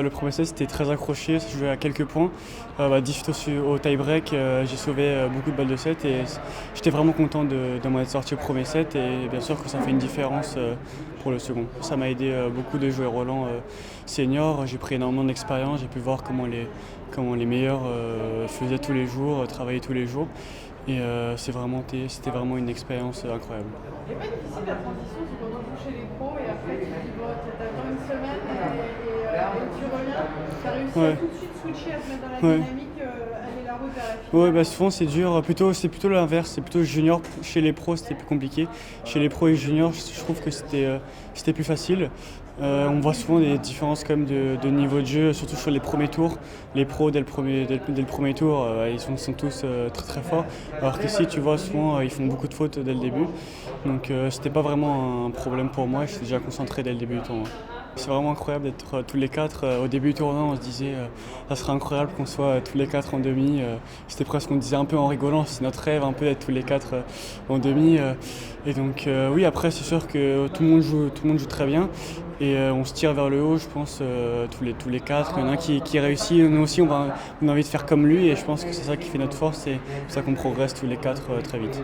Le premier set c'était très accroché, ça se jouait à quelques points. 10 au tie-break, j'ai sauvé beaucoup de balles de set et j'étais vraiment content de m'en être sorti au premier set et bien sûr que ça fait une différence pour le second. Ça m'a aidé beaucoup de jouer Roland senior, j'ai pris énormément d'expérience, j'ai pu voir comment les meilleurs faisaient tous les jours, travaillaient tous les jours et c'était vraiment une expérience incroyable. C'est pas difficile la transition, c'est quand tu joues chez les pros et après tu te dis bon, t'attends une semaine et tu reviens. T'as réussi à Ouais. tout de suite switcher, à te mettre dans la Ouais. dynamique, aller la route vers la Ouais, finale. souvent c'est dur. C'est plutôt l'inverse. C'est plutôt junior. Chez les pros, c'était plus compliqué. Chez les pros et juniors, je trouve que c'était plus facile. On voit souvent des différences quand même de niveau de jeu, surtout sur les premiers tours. Les pros, dès le premier tour, ils sont tous très très forts. Alors qu'ici, tu vois, souvent, ils font beaucoup de fautes dès le début. Donc, c'était pas vraiment un problème pour moi. J'étais déjà concentré dès le début du tournoi. C'est vraiment incroyable d'être tous les quatre. Au début du tournoi, on se disait ça serait incroyable qu'on soit tous les quatre en demi. C'était presque, on disait un peu en rigolant, c'est notre rêve un peu d'être tous les quatre en demi. Et donc oui, après c'est sûr que tout le monde joue très bien et on se tire vers le haut, je pense tous les quatre. Il y en a un qui réussit, nous aussi on a envie de faire comme lui et je pense que c'est ça qui fait notre force et c'est pour ça qu'on progresse tous les quatre très vite.